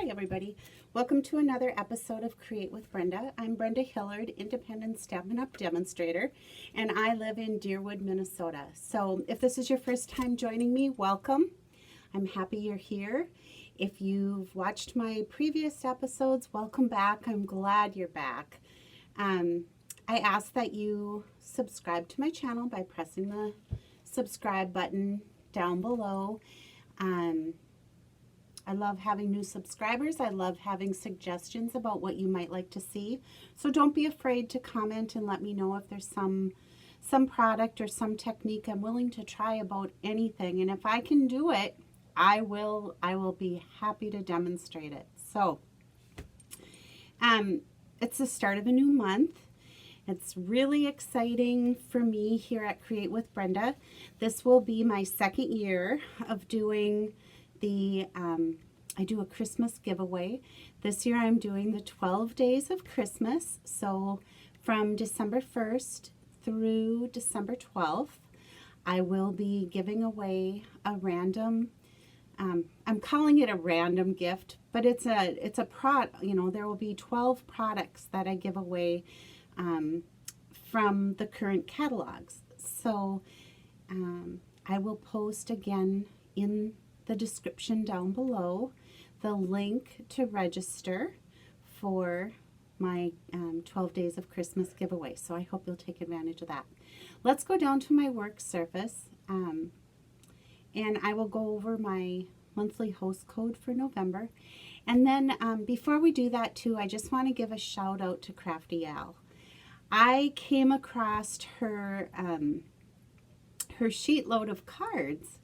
Hi everybody, welcome to another episode of Create with Brenda. I'm Brenda Hillard, Independent Stampin' Up! Demonstrator, and I live in Deerwood, Minnesota. So if this is your first time joining me, welcome. I'm happy you're here. If you've watched my previous episodes, welcome back. I'm glad you're back. I ask that you subscribe to my channel by pressing the subscribe button down below. I love having new subscribers. I love having suggestions about what you might like to see. So don't be afraid to comment and let me know if there's some product or some technique I'm willing to try about anything. And if I can do it, I will be happy to demonstrate it. So it's the start of a new month. It's really exciting for me here at Create with Brenda. This will be my second year of doing the, I do a Christmas giveaway. This year I'm doing the 12 days of Christmas. So from December 1st through December 12th, I will be giving away a random, I'm calling it a random gift, but it's a product, you know, there will be 12 products that I give away from the current catalogs. So I will post again in the description down below the link to register for my 12 days of Christmas giveaway. So I hope you'll take advantage of that. Let's go down to my work surface and I will go over my monthly host code for November. And then before we do that too, I just want to give a shout out to Crafty Al. I came across her her sheet load of cards,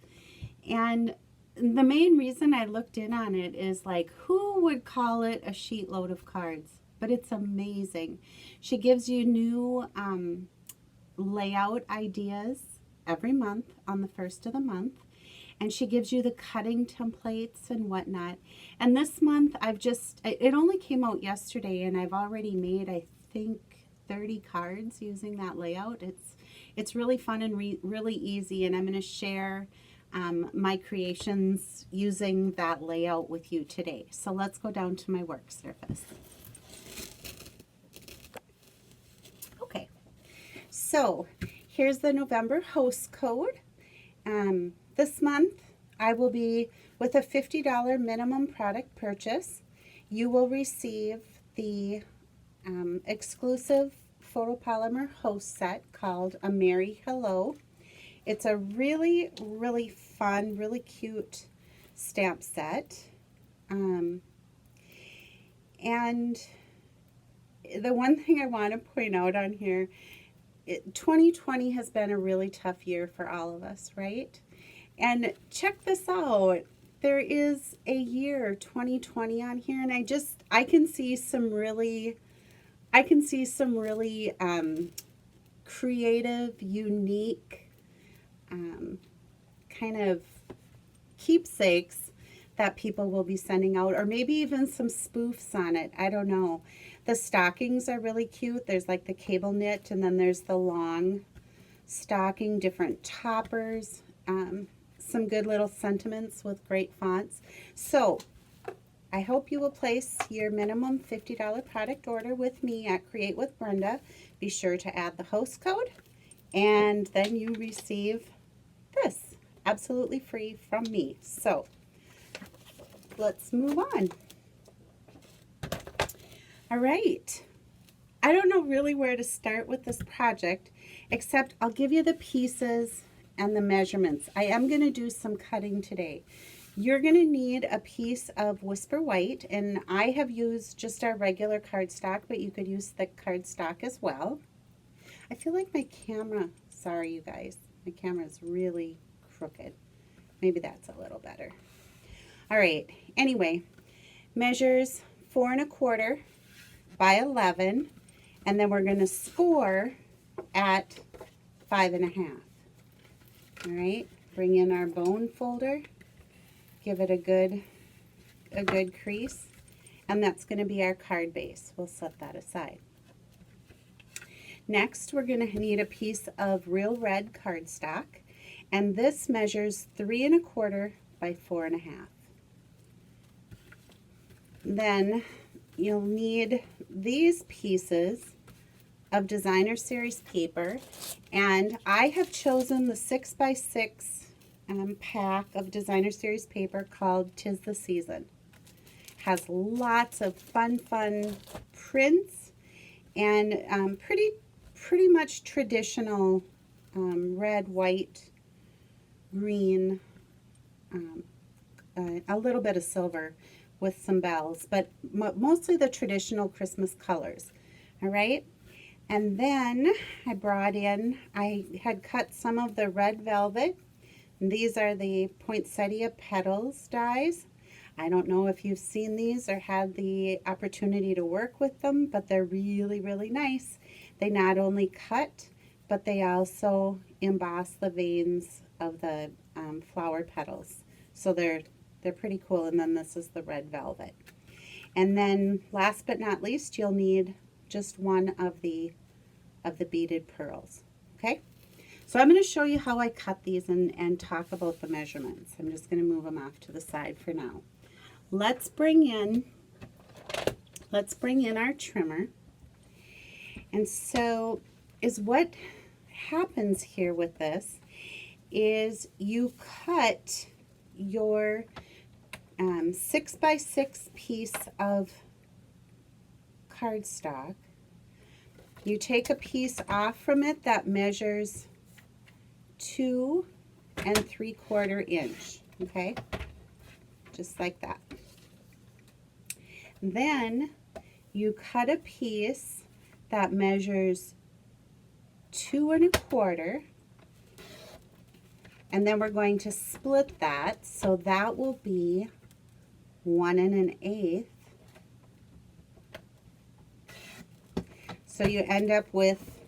and the main reason I looked in on it is like, who would call it a sheet load of cards? But it's amazing. She gives you new layout ideas every month on the first of the month, and she gives you the cutting templates and whatnot. And this month it only came out yesterday, and I've already made, I think, 30 cards using that layout. It's really fun and really easy, and I'm going to share my creations using that layout with you today. So let's go down to my work surface. Okay, so here's the November host code. This month I will be with a $50 minimum product purchase. You will receive the exclusive photopolymer host set called A Merry Hello. It's a really, really fun, really cute stamp set. And the one thing I want to point out on here, 2020 has been a really tough year for all of us, right? And check this out. There is a year 2020 on here, and I can see some really creative, unique kind of keepsakes that people will be sending out, or maybe even some spoofs on it. I don't know. The stockings are really cute. There's like the cable knit, and then there's the long stocking, different toppers, some good little sentiments with great fonts. So I hope you will place your minimum $50 product order with me at Create with Brenda. Be sure to add the host code, and then you receive this absolutely free from me. So let's move on. All right. I don't know really where to start with this project, except I'll give you the pieces and the measurements. I am going to do some cutting today. You're going to need a piece of Whisper White, and I have used just our regular cardstock, but you could use thick cardstock as well. I feel like my camera, sorry you guys, my camera is really crooked. Maybe that's a little better. All right, anyway, measures 4 1/4 by 11, and then we're going to score at 5 1/2. All right, bring in our bone folder, give it a good crease, and that's going to be our card base. We'll set that aside. Next, we're going to need a piece of real red cardstock, and this measures 3 1/4 by 4 1/2. then you'll need these pieces of designer series paper, and I have chosen the 6x6 pack of designer series paper called 'Tis the Season. Has lots of fun prints and pretty much traditional red, white, green, a little bit of silver with some bells, but mostly the traditional Christmas colors. All right. And then I had cut some of the red velvet. And these are the Poinsettia Petals dies. I don't know if you've seen these or had the opportunity to work with them, but they're really, really nice. They not only cut, but they also emboss the veins of the flower petals. So they're pretty cool. And then this is the red velvet. And then last but not least, you'll need just one of the beaded pearls. Okay? So I'm going to show you how I cut these and talk about the measurements. I'm just going to move them off to the side for now. Let's bring in our trimmer. And so what happens here with this is you cut your 6x6 piece of cardstock. You take a piece off from it that measures 2 3/4 inch, okay? Just like that. Then you cut a piece that measures 2 1/4, and then we're going to split that, so that will be 1 1/8. So you end up with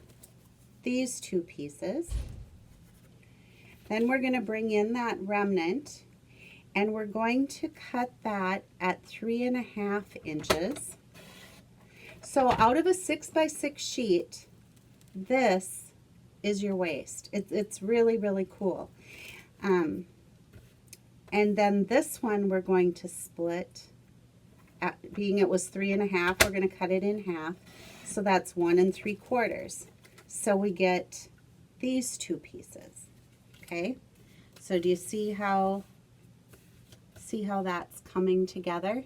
these two pieces. Then we're going to bring in that remnant, and we're going to cut that at 3 1/2 inches. So out of a 6x6 sheet, this is your waist. It's really, really cool. And then this one we're going to split. Being it was 3 1/2, we're going to cut it in half. So that's 1 3/4. So we get these two pieces. Okay. So do you see how that's coming together?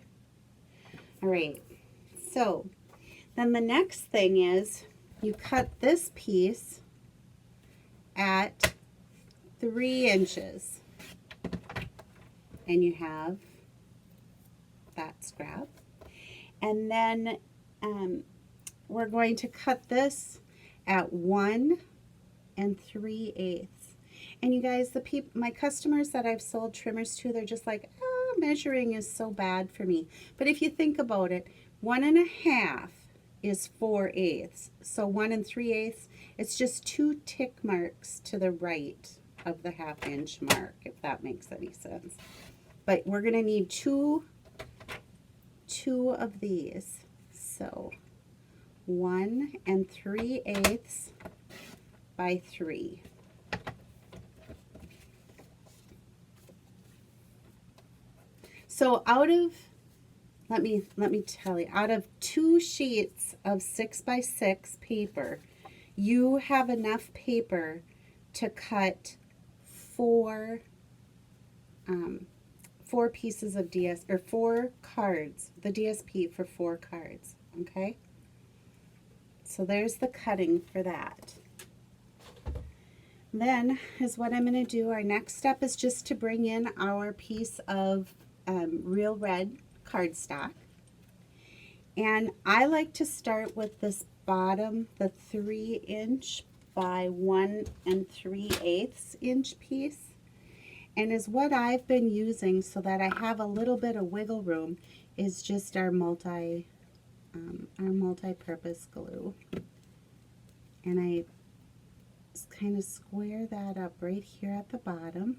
All right. So then the next thing is you cut this piece at 3 inches, and you have that scrap. And then we're going to cut this at 1 3/8. And you guys, my customers that I've sold trimmers to, they're just like, oh, measuring is so bad for me. But if you think about it, 1 1/2 is 4/8. So 1 3/8, it's just 2 tick marks to the right of the 1/2 inch mark, if that makes any sense. But we're going to need two of these. So 1 3/8 by 3. So let me tell you, out of 2 sheets of 6x6 paper, you have enough paper to cut 4 pieces of DS, or 4 cards, the DSP for 4 cards, okay? So there's the cutting for that. Then is what I'm going to do. Our next step is just to bring in our piece of real red cardstock. And I like to start with this bottom, the 3 inch by 1 3/8 inch piece. And is what I've been using so that I have a little bit of wiggle room is just our multi-purpose glue. And I just kind of square that up right here at the bottom.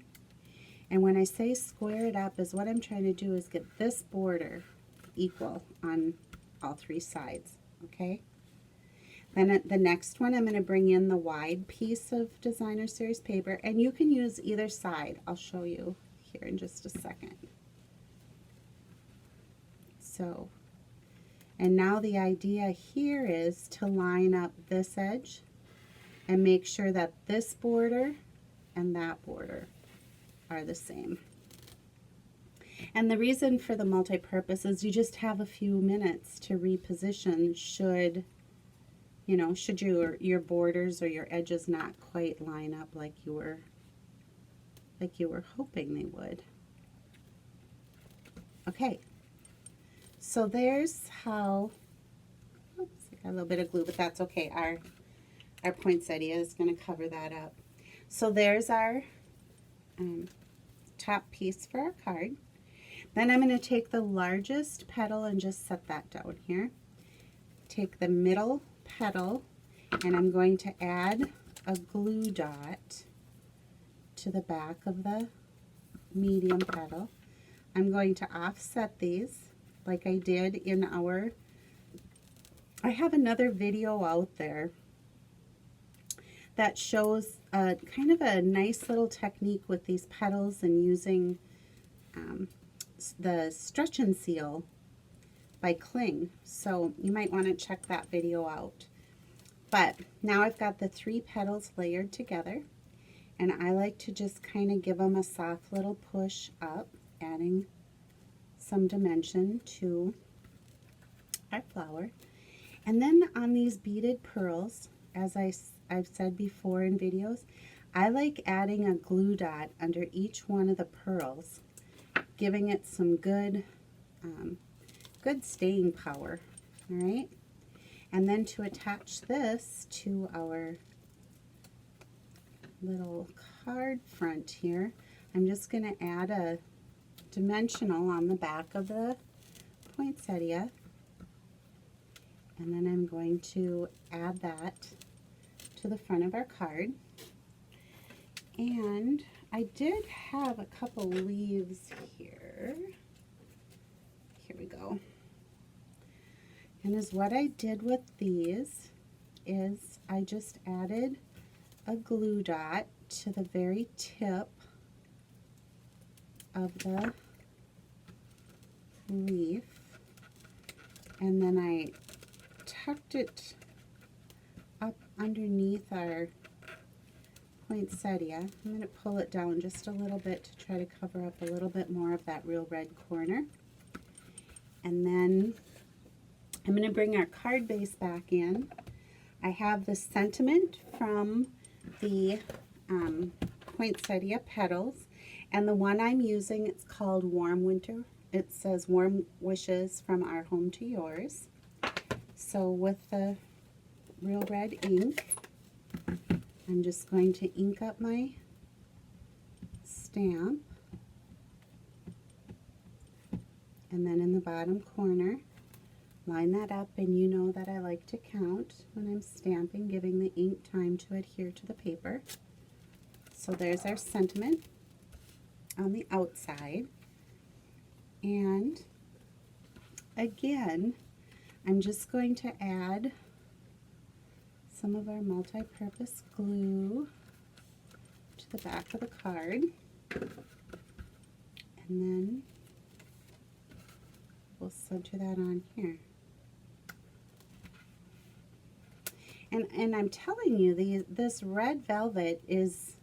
And when I say square it up, is what I'm trying to do is get this border equal on all 3 sides, okay? Then at the next one, I'm going to bring in the wide piece of designer series paper, and you can use either side. I'll show you here in just a second. So, and now the idea here is to line up this edge and make sure that this border and that border are the same. And the reason for the multi-purpose is you just have a few minutes to reposition should, you know, should your borders or your edges not quite line up like you were hoping they would. Okay, so there's how, oops, I got a little bit of glue, but that's okay. Our poinsettia is going to cover that up. So there's our top piece for our card. Then I'm going to take the largest petal and just set that down here. Take the middle petal and I'm going to add a glue dot to the back of the medium petal. I'm going to offset these like I did in I have another video out there that shows kind of a nice little technique with these petals and using the Stretch and Seal by Kling. So you might want to check that video out. But now I've got the 3 petals layered together, and I like to just kind of give them a soft little push up, adding some dimension to our flower. And then on these beaded pearls, as I've said before in videos, I like adding a glue dot under each one of the pearls, giving it some good staying power. All right, and then to attach this to our little card front here, I'm just going to add a dimensional on the back of the poinsettia, and then I'm going to add that to the front of our card. And I did have a couple leaves here. Here we go. And what I did with these is I just added a glue dot to the very tip of the leaf, and then I tucked it up underneath our poinsettia. I'm going to pull it down just a little bit to try to cover up a little bit more of that real red corner. And then I'm going to bring our card base back in. I have the sentiment from the Poinsettia Petals, and the one I'm using, it's called Warm Winter. It says Warm Wishes from Our Home to Yours. So with the real red ink, I'm just going to ink up my stamp, and then in the bottom corner, line that up, and you know that I like to count when I'm stamping, giving the ink time to adhere to the paper. So there's our sentiment on the outside. And again, I'm just going to add some of our multi-purpose glue to the back of the card, and then we'll center that on here. And I'm telling you, this red velvet is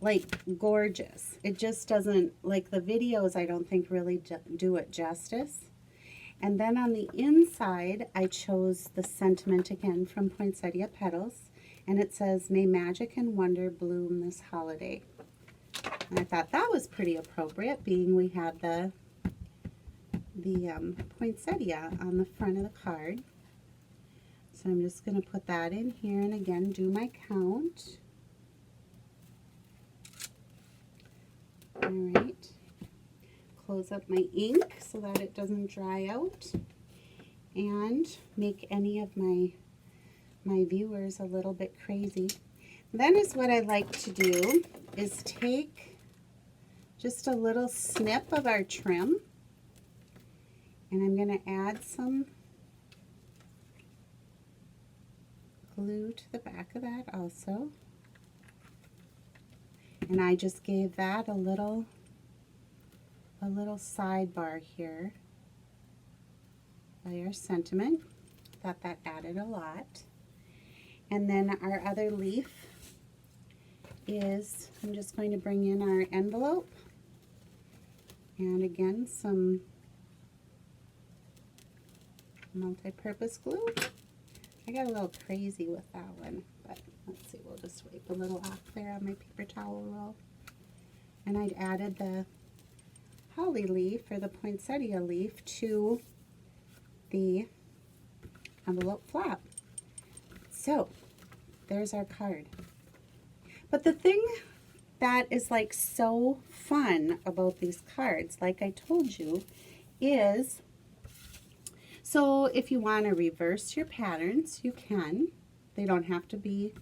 like gorgeous. It just doesn't, like the videos I don't think really do it justice. And then on the inside, I chose the sentiment again from Poinsettia Petals, and it says, "May magic and wonder bloom this holiday." And I thought that was pretty appropriate, being we had the poinsettia on the front of the card. So I'm just going to put that in here, and again do my count. All right. Close up my ink so that it doesn't dry out and make any of my viewers a little bit crazy. Then is what I like to do is take just a little snip of our trim, and I'm going to add some glue to the back of that also. And I just gave that a little sidebar here by our sentiment. Thought that added a lot. And then our other leaf is, I'm just going to bring in our envelope. And again, some multi-purpose glue. I got a little crazy with that one, but let's see, we'll just wipe a little off there on my paper towel roll. And I'd added the holly leaf, or the poinsettia leaf, to the envelope flap. So there's our card. But the thing that is like so fun about these cards, like I told you, is, so if you want to reverse your patterns, you can. They don't have to be,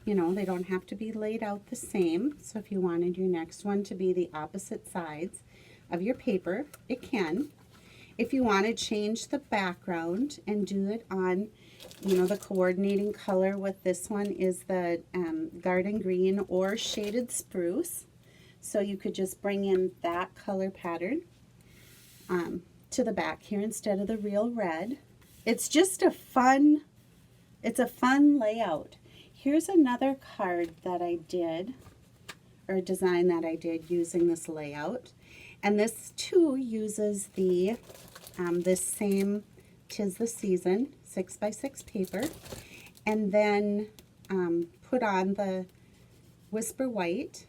you know, they don't have to be laid out the same. So if you wanted your next one to be the opposite sides of your paper, it can. If you want to change the background and do it on, you know, the coordinating color with this one is the garden green or shaded spruce. So you could just bring in that color pattern to the back here instead of the real red. It's just a fun, it's a fun layout. Here's another card that I did, or design that I did using this layout. And this too uses the this same 'Tis the Season 6x6 paper, and then put on the Whisper White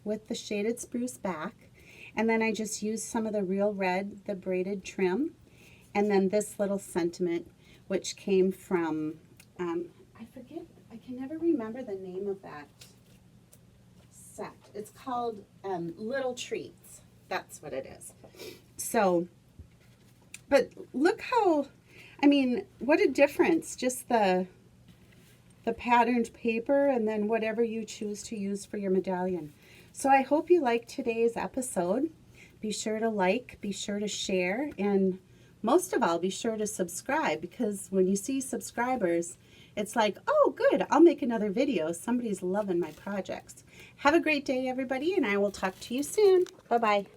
with the shaded spruce back, and then I just used some of the real red, the braided trim, and then this little sentiment, which came from I forget, I can never remember the name of that set. It's called Little Treats. That's what it is. So, but look how, I mean, what a difference. Just the patterned paper and then whatever you choose to use for your medallion. So I hope you liked today's episode. Be sure to like, be sure to share, and most of all, be sure to subscribe, because when you see subscribers, it's like, oh, good, I'll make another video. Somebody's loving my projects. Have a great day, everybody, and I will talk to you soon. Bye-bye.